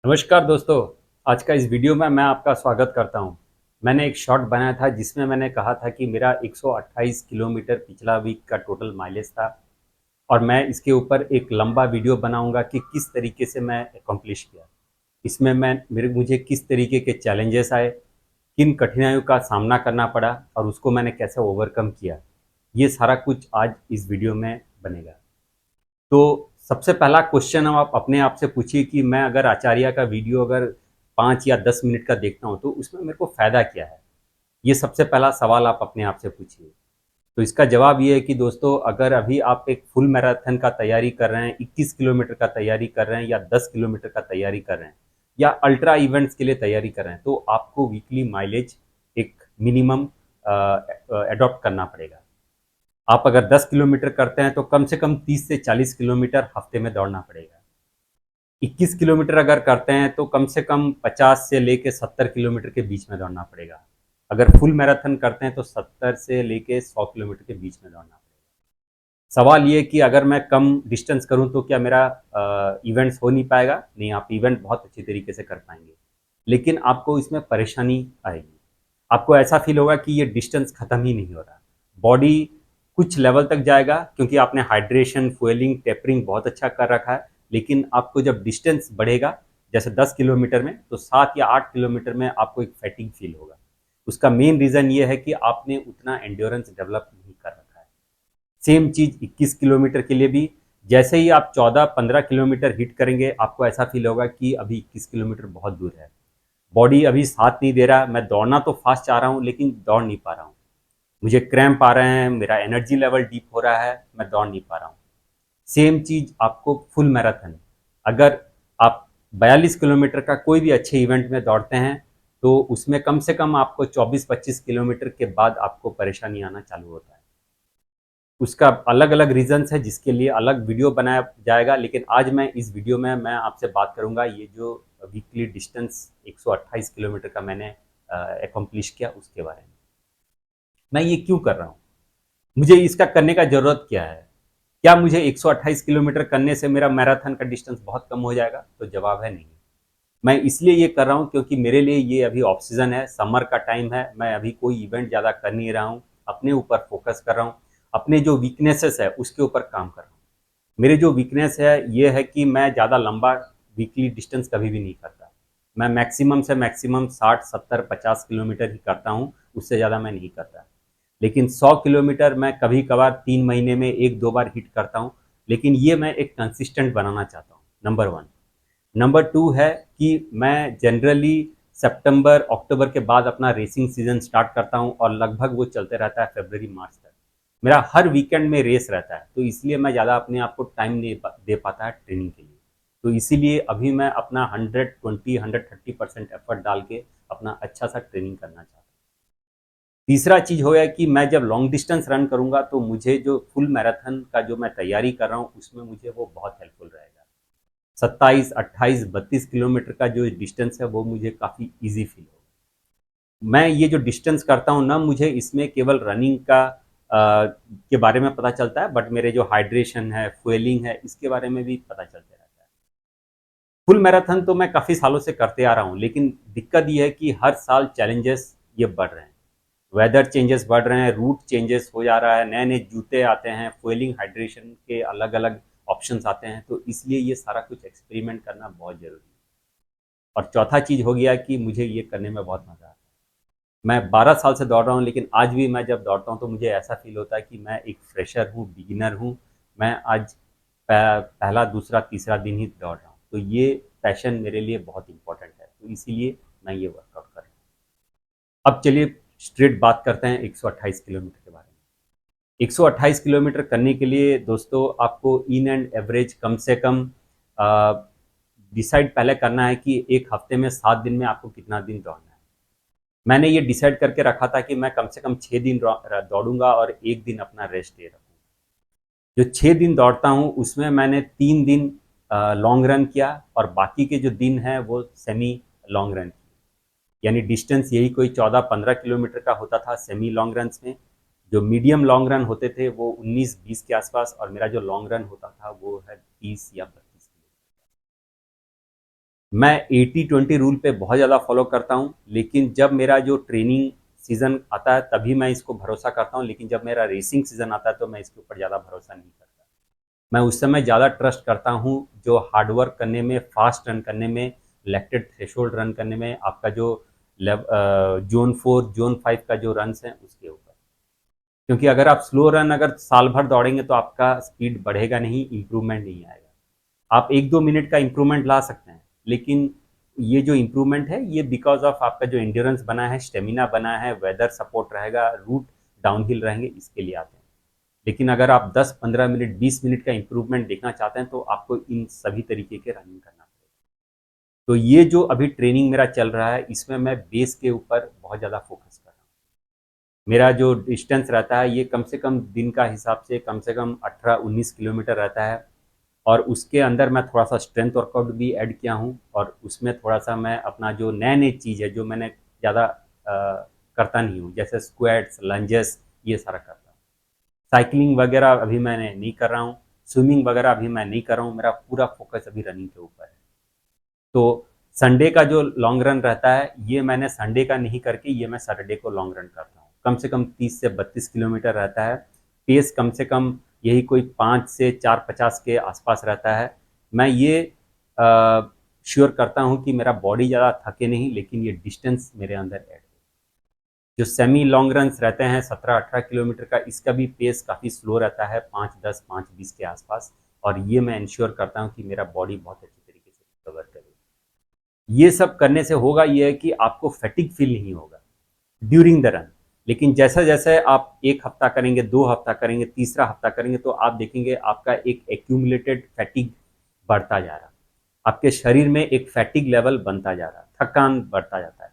नमस्कार दोस्तों। आज का इस वीडियो में मैं आपका स्वागत करता हूं। मैंने एक शॉर्ट बनाया था जिसमें मैंने कहा था कि मेरा 128 किलोमीटर पिछला वीक का टोटल माइलेज था और मैं इसके ऊपर एक लंबा वीडियो बनाऊंगा कि किस तरीके से मैं अकम्प्लिश किया। इसमें मुझे किस तरीके के चैलेंजेस आए, किन कठिनाइयों का सामना करना पड़ा और उसको मैंने कैसे ओवरकम किया। ये सारा कुछ आज इस वीडियो में बनेगा। तो सबसे पहला क्वेश्चन आप अपने आप से पूछिए कि मैं अगर आचार्य का वीडियो अगर 5 या 10 मिनट का देखता हूँ तो उसमें मेरे को फ़ायदा क्या है। ये सबसे पहला सवाल आप अपने आप से पूछिए। तो इसका जवाब ये है कि दोस्तों, अगर अभी आप एक फुल मैराथन का तैयारी कर रहे हैं, 21 किलोमीटर का तैयारी कर रहे हैं या 10 किलोमीटर का तैयारी कर रहे हैं या अल्ट्रा इवेंट्स के लिए तैयारी कर रहे हैं, तो आपको वीकली माइलेज एक मिनिमम अडॉप्ट करना पड़ेगा। आप अगर 10 किलोमीटर करते हैं तो कम से कम 30 से 40 किलोमीटर हफ्ते में दौड़ना पड़ेगा। 21 किलोमीटर अगर करते हैं तो कम से कम 50 से लेके 70 किलोमीटर के बीच में दौड़ना पड़ेगा। अगर फुल मैराथन करते हैं तो 70 से लेके 100 किलोमीटर के बीच में दौड़ना पड़ेगा। सवाल ये कि अगर मैं कम डिस्टेंस करूं तो क्या मेरा इवेंट्स हो नहीं पाएगा? नहीं, आप इवेंट बहुत अच्छी तरीके से कर पाएंगे, लेकिन आपको इसमें परेशानी आएगी। आपको ऐसा फील होगा कि ये डिस्टेंस खत्म ही नहीं हो रहा। बॉडी कुछ लेवल तक जाएगा क्योंकि आपने हाइड्रेशन, फुएलिंग, टेपरिंग बहुत अच्छा कर रखा है, लेकिन आपको जब डिस्टेंस बढ़ेगा जैसे 10 किलोमीटर में, तो 7 या 8 किलोमीटर में आपको एक फैटिग फील होगा। उसका मेन रीज़न ये है कि आपने उतना एंड्योरेंस डेवलप नहीं कर रखा है। सेम चीज़ 21 किलोमीटर के लिए भी। जैसे ही आप 14-15 किलोमीटर हिट करेंगे आपको ऐसा फील होगा कि अभी 21 किलोमीटर बहुत दूर है। बॉडी अभी साथ नहीं दे रहा। मैं दौड़ना तो फास्ट चाह रहा हूँ लेकिन दौड़ नहीं पा रहा हूँ। मुझे क्रैम्प आ रहे हैं, मेरा एनर्जी लेवल डीप हो रहा है, मैं दौड़ नहीं पा रहा हूँ। सेम चीज़ आपको फुल मैराथन, अगर आप 42 किलोमीटर का कोई भी अच्छे इवेंट में दौड़ते हैं तो उसमें कम से कम आपको 24-25 किलोमीटर के बाद आपको परेशानी आना चालू होता है। उसका अलग अलग रीजंस है जिसके लिए अलग वीडियो बनाया जाएगा, लेकिन आज मैं इस वीडियो में मैं आपसे बात करूंगा ये जो वीकली डिस्टेंस 128 किलोमीटर का मैंने अकम्प्लिश किया उसके बारे में। मैं ये क्यों कर रहा हूँ, मुझे इसका करने का ज़रूरत क्या है? क्या मुझे 128 किलोमीटर करने से मेरा मैराथन का डिस्टेंस बहुत कम हो जाएगा? तो जवाब है नहीं। मैं इसलिए ये कर रहा हूँ क्योंकि मेरे लिए ये अभी ऑफ सीजन है, समर का टाइम है, मैं अभी कोई इवेंट ज़्यादा कर नहीं रहा हूँ, अपने ऊपर फोकस कर रहा हूँ, अपने जो वीकनेसेस है उसके ऊपर काम कर रहा हूँ। मेरे जो वीकनेस है ये है कि मैं ज़्यादा लंबा वीकली डिस्टेंस कभी भी नहीं करता। मैं मैक्सिमम से मैक्सिमम 60, 70, 50 किलोमीटर ही करता हूँ, उससे ज़्यादा मैं नहीं करता। लेकिन 100 किलोमीटर मैं कभी कभार 3 महीने में 1-2 बार हिट करता हूँ, लेकिन ये मैं एक कंसिस्टेंट बनाना चाहता हूँ, नंबर वन। नंबर टू है कि मैं जनरली सितंबर अक्टूबर के बाद अपना रेसिंग सीजन स्टार्ट करता हूँ और लगभग वो चलते रहता है फरवरी मार्च तक। मेरा हर वीकेंड में रेस रहता है, तो इसलिए मैं ज़्यादा अपने आप को टाइम नहीं दे पाता है ट्रेनिंग के लिए। तो इसीलिए अभी मैं अपना 120-130% एफर्ट डाल के अपना अच्छा सा ट्रेनिंग करना चाहता हूँ। तीसरा चीज़ हो गया कि मैं जब लॉन्ग डिस्टेंस रन करूंगा तो मुझे जो फुल मैराथन का जो मैं तैयारी कर रहा हूँ उसमें मुझे वो बहुत हेल्पफुल रहेगा। 27, 28, 32 किलोमीटर का जो डिस्टेंस है वो मुझे काफ़ी इजी फील होगा। मैं ये जो डिस्टेंस करता हूँ ना, मुझे इसमें केवल रनिंग का के बारे में पता चलता है, बट मेरे जो हाइड्रेशन है, फुएलिंग है, इसके बारे में भी पता चलते रहता है। फुल मैराथन तो मैं काफ़ी सालों से करते आ रहा हूँ, लेकिन दिक्कत ये है कि हर साल चैलेंजेस ये बढ़ रहे हैं। वेदर चेंजेस बढ़ रहे हैं, रूट चेंजेस हो जा रहा है, नए नए जूते आते हैं, फुएलिंग हाइड्रेशन के अलग अलग ऑप्शंस आते हैं, तो इसलिए ये सारा कुछ एक्सपेरिमेंट करना बहुत ज़रूरी है। और चौथा चीज़ हो गया कि मुझे ये करने में बहुत मज़ा आता है। मैं 12 साल से दौड़ रहा हूँ, लेकिन आज भी मैं जब दौड़ता हूँ तो मुझे ऐसा फील होता है कि मैं एक फ्रेशर हूँ, बिगिनर हूँ। मैं आज पहला, दूसरा, तीसरा दिन ही दौड़ रहा हूँ, तो ये पैशन मेरे लिए बहुत इंपॉर्टेंट है, तो इसीलिए मैं ये वर्कआउट कर रहा हूँ। अब चलिए स्ट्रेट बात करते हैं 128 किलोमीटर के बारे में। 128 किलोमीटर करने के लिए दोस्तों आपको इन एंड एवरेज कम से कम डिसाइड पहले करना है कि एक हफ्ते में 7 दिन में आपको कितना दिन दौड़ना है। मैंने ये डिसाइड करके रखा था कि मैं कम से कम 6 दिन दौड़ूंगा और एक दिन अपना रेस्ट डे रखूंगा। जो 6 दिन दौड़ता हूँ उसमें मैंने 3 दिन लॉन्ग रन किया और बाकी के जो दिन हैं वो सेमी लॉन्ग रन किया। यानी डिस्टेंस यही कोई 14-15 किलोमीटर का होता था सेमी लॉन्ग रन में। जो मीडियम लॉन्ग रन होते थे वो 19-20 के आसपास, और मेरा जो लॉन्ग रन होता था वो है 30 या 32 किलोमीटर। मैं 80-20 रूल पे बहुत ज़्यादा फॉलो करता हूँ, लेकिन जब मेरा जो ट्रेनिंग सीज़न आता है तभी मैं इसको भरोसा करता हूँ, लेकिन जब मेरा रेसिंग सीज़न आता है तो मैं इसके ऊपर ज़्यादा भरोसा नहीं करता। मैं उस समय ज़्यादा ट्रस्ट करता हूँ जो हार्ड वर्क करने में, फास्ट रन करने में, लैक्टेड थ्रेशोल्ड रन करने में, आपका जो जोन 4 जोन 5 का जो रन्स हैं उसके ऊपर। क्योंकि अगर आप स्लो रन अगर साल भर दौड़ेंगे तो आपका स्पीड बढ़ेगा नहीं, इम्प्रूवमेंट नहीं आएगा। आप 1-2 मिनट का इम्प्रूवमेंट ला सकते हैं, लेकिन ये जो इम्प्रूवमेंट है ये बिकॉज ऑफ आपका जो एंड्योरेंस बना है, स्टेमिना बना है, वेदर सपोर्ट रहेगा, रूट डाउनहिल रहेंगे, इसके लिए आते हैं। लेकिन अगर आप 10-15 मिनट 20 मिनट का इम्प्रूवमेंट देखना चाहते हैं तो आपको इन सभी तरीके के रनिंग करना पड़ेगा। तो ये जो अभी ट्रेनिंग मेरा चल रहा है इसमें मैं बेस के ऊपर बहुत ज़्यादा फोकस कर रहा हूँ। मेरा जो डिस्टेंस रहता है ये कम से कम दिन का हिसाब से कम 18-19 किलोमीटर रहता है, और उसके अंदर मैं थोड़ा सा स्ट्रेंथ वर्कआउट भी ऐड किया हूँ, और उसमें थोड़ा सा मैं अपना जो नए नए चीज़ है जो मैंने ज़्यादा करता नहीं हूँ, जैसे स्क्वाट्स, लंजेस, ये सारा करता हूँ। साइकिलिंग वगैरह अभी मैंने नहीं कर रहा हूँ, स्विमिंग वगैरह अभी मैं नहीं कर रहा हूँ, मेरा पूरा फोकस अभी रनिंग के ऊपर है। तो संडे का जो लॉन्ग रन रहता है ये मैंने संडे का नहीं करके ये मैं सैटरडे को लॉन्ग रन करता हूँ। कम से कम 30 से 32 किलोमीटर रहता है। पेस कम से कम यही कोई 5 से 4:50 के आसपास रहता है। मैं ये श्योर करता हूँ कि मेरा बॉडी ज़्यादा थके नहीं, लेकिन ये डिस्टेंस मेरे अंदर ऐड हो। जो सेमी लॉन्ग रन्स रहते हैं 17-18 किलोमीटर का, इसका भी पेस काफ़ी स्लो रहता है, 5:10 5:20 के आसपास, और ये मैं इंश्योर करता हूँ कि मेरा बॉडी बहुत अच्छी तरीके से रिकवर करे। ये सब करने से होगा ये है कि आपको फैटिग फील नहीं होगा ड्यूरिंग द रन, लेकिन जैसे जैसे आप 1 हफ्ता करेंगे, 2 हफ्ता करेंगे, तीसरा हफ्ता करेंगे तो आप देखेंगे आपका एक एक्यूमुलेटेड फैटिग बढ़ता जा रहा, आपके शरीर में एक फैटिग लेवल बनता जा रहा, थकान बढ़ता जाता है।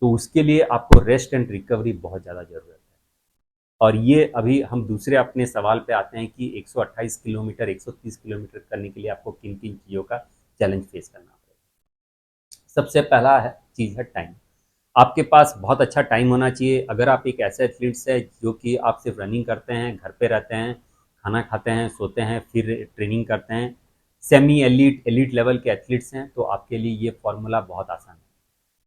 तो उसके लिए आपको रेस्ट एंड रिकवरी बहुत ज़्यादा ज़रूरत है। और ये अभी हम दूसरे अपने सवाल पे आते हैं कि 128 किलोमीटर 130 किलोमीटर करने के लिए आपको किन किन चीज़ों का चैलेंज फेस करना पड़ेगा। सबसे पहला है चीज़ है टाइम। आपके पास बहुत अच्छा टाइम होना चाहिए। अगर आप एक ऐसे एथलीट्स है जो कि आप सिर्फ रनिंग करते हैं, घर पे रहते हैं, खाना खाते हैं, सोते हैं, फिर ट्रेनिंग करते हैं, सेमी एलीट एलीट लेवल के एथलीट्स हैं, तो आपके लिए ये फॉर्मूला बहुत आसान है।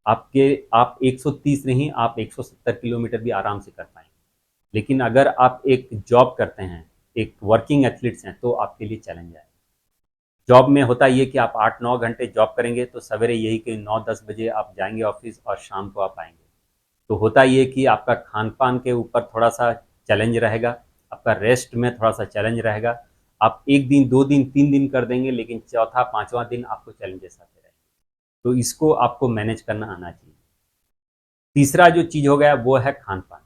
आप 130 नहीं, आप 170 किलोमीटर भी आराम से कर पाएंगे। लेकिन अगर आप एक जॉब करते हैं, एक वर्किंग एथलीट्स हैं, तो आपके लिए चैलेंज है। जॉब में होता ये कि आप 8-9 घंटे जॉब करेंगे तो सवेरे यही कि 9-10 बजे आप जाएंगे ऑफिस और शाम को आप आएंगे। तो होता ये कि आपका खान पान के ऊपर थोड़ा सा चैलेंज रहेगा, आपका रेस्ट में थोड़ा सा चैलेंज रहेगा। आप 1 दिन 2 दिन 3 दिन कर देंगे, लेकिन चौथा 5वां दिन आपको चैलेंजेस आते रहेंगे। तो इसको आपको मैनेज करना आना चाहिए। तीसरा जो चीज़ हो गया वो है खान पान।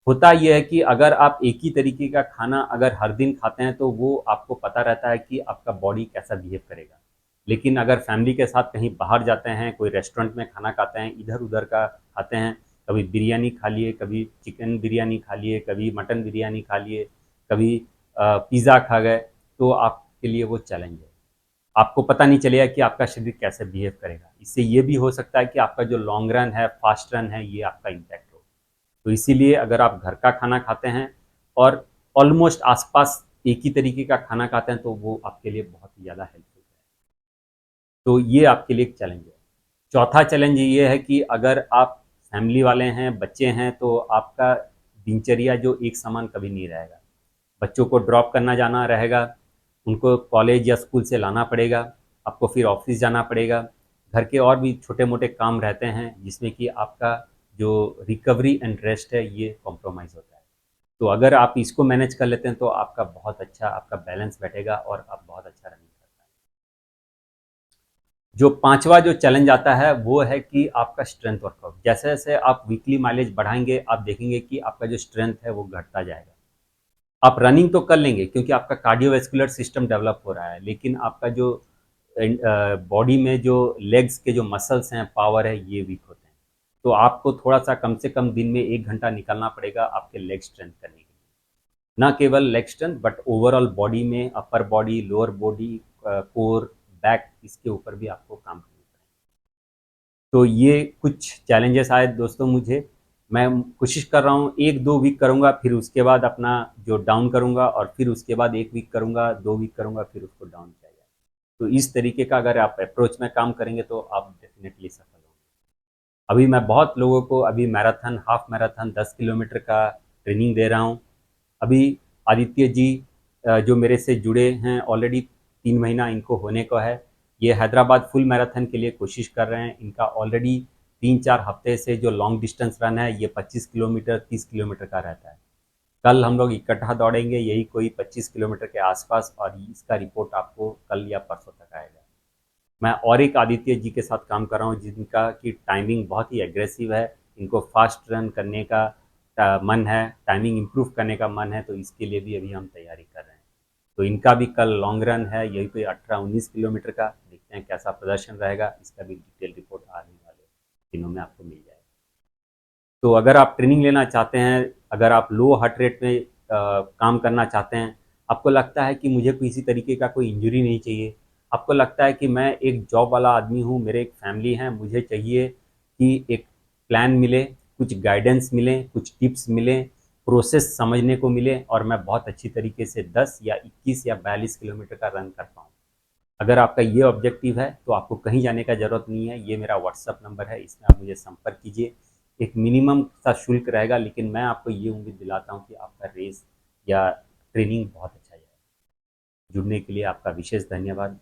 होता यह है कि अगर आप एक ही तरीके का खाना अगर हर दिन खाते हैं तो वो आपको पता रहता है कि आपका बॉडी कैसा बिहेव करेगा। लेकिन अगर फैमिली के साथ कहीं बाहर जाते हैं, कोई रेस्टोरेंट में खाना खाते हैं, इधर उधर का खाते हैं, कभी बिरयानी खा लिए, कभी चिकन बिरयानी खा लिए, कभी मटन बिरयानी खा लिए, कभी पिज़्ज़ा खा गए, तो आपके लिए वो चैलेंज है। आपको पता नहीं चलेगा कि आपका शरीर कैसे बिहेव करेगा। इससे ये भी हो सकता है कि आपका जो लॉन्ग रन है, फास्ट रन है, ये आपका इम्पैक्ट हो। तो इसीलिए अगर आप घर का खाना खाते हैं और ऑलमोस्ट आसपास एक ही तरीके का खाना खाते हैं तो वो आपके लिए बहुत ही ज़्यादा हेल्पफुल है। तो ये आपके लिए एक चैलेंज है। चौथा चैलेंज ये है कि अगर आप फैमिली वाले हैं, बच्चे हैं, तो आपका दिनचर्या जो एक समान कभी नहीं रहेगा। बच्चों को ड्रॉप करना जाना रहेगा, उनको कॉलेज या स्कूल से लाना पड़ेगा, आपको फिर ऑफिस जाना पड़ेगा, घर के और भी छोटे मोटे काम रहते हैं जिसमें कि आपका जो रिकवरी एंड रेस्ट है ये कॉम्प्रोमाइज़ होता है। तो अगर आप इसको मैनेज कर लेते हैं तो आपका बहुत अच्छा आपका बैलेंस बैठेगा और आप बहुत अच्छा रनिंग कर पाएंगे। जो पांचवा जो चैलेंज आता है वो है कि आपका स्ट्रेंथ वर्कआउट। जैसे जैसे आप वीकली माइलेज बढ़ाएंगे आप देखेंगे कि आपका जो स्ट्रेंथ है वो घटता जाएगा। आप रनिंग तो कर लेंगे क्योंकि आपका कार्डियोवैस्कुलर सिस्टम डेवलप हो रहा है, लेकिन आपका जो बॉडी में जो लेग्स के जो मसल्स हैं, पावर है, ये वीक होते हैं। तो आपको थोड़ा सा कम से कम दिन में 1 घंटा निकालना पड़ेगा आपके लेग स्ट्रेंथ करने के लिए। ना केवल leg strength but overall body में, upper body, lower body, core, back, इसके ऊपर भी आपको काम करना पड़ेगा। तो ये कुछ चैलेंजेस आए दोस्तों मुझे। मैं कोशिश कर रहा हूँ 1-2 वीक करूँगा, फिर उसके बाद अपना जो डाउन करूँगा, और फिर उसके बाद 1 वीक करूँगा, 2 वीक करूँगा, फिर उसको डाउन किया जाए। तो इस तरीके का अगर आप अप्रोच में काम करेंगे तो आप डेफिनेटली सफल होंगे। अभी मैं बहुत लोगों को अभी मैराथन, हाफ मैराथन 10 किलोमीटर का ट्रेनिंग दे रहा हूँ। अभी आदित्य जी जो मेरे से जुड़े हैं ऑलरेडी 3 महीना इनको होने को है। ये हैदराबाद फुल मैराथन के लिए कोशिश कर रहे हैं। इनका ऑलरेडी 3-4 हफ्ते से जो लॉन्ग डिस्टेंस रन है ये 25 किलोमीटर 30 किलोमीटर का रहता है। कल हम लोग इकट्ठा दौड़ेंगे यही कोई 25 किलोमीटर के आसपास और इसका रिपोर्ट आपको कल या परसों तक आएगा। मैं और एक आदित्य जी के साथ काम कर रहा हूँ जिनका की टाइमिंग बहुत ही एग्रेसिव है। इनको फास्ट रन करने का मन है, टाइमिंग इम्प्रूव करने का मन है, तो इसके लिए भी अभी हम तैयारी कर रहे हैं। तो इनका भी कल लॉन्ग रन है यही कोई 18-19 किलोमीटर का। देखते हैं कैसा प्रदर्शन रहेगा, इसका भी डिटेल रिपोर्ट आने वाले दिनों में आपको मिल जाएगा। तो अगर आप ट्रेनिंग लेना चाहते हैं, अगर आप लो हार्ट रेट में काम करना चाहते हैं, आपको लगता है कि मुझे किसी तरीके का कोई इंजरी नहीं चाहिए, आपको लगता है कि मैं एक जॉब वाला आदमी हूँ, मेरे एक फैमिली है, मुझे चाहिए कि एक प्लान मिले, कुछ गाइडेंस मिले, कुछ टिप्स मिले, प्रोसेस समझने को मिले और मैं बहुत अच्छी तरीके से 10 या 21 या 42 किलोमीटर का रन कर पाऊँ। अगर आपका ये ऑब्जेक्टिव है तो आपको कहीं जाने का ज़रूरत नहीं है। ये मेरा व्हाट्सअप नंबर है, इसमें आप मुझे संपर्क कीजिए। एक मिनिमम सा शुल्क रहेगा, लेकिन मैं आपको ये उम्मीद दिलाता हूँ कि आपका रेस या ट्रेनिंग बहुत अच्छा जाएगा। जुड़ने के लिए आपका विशेष धन्यवाद।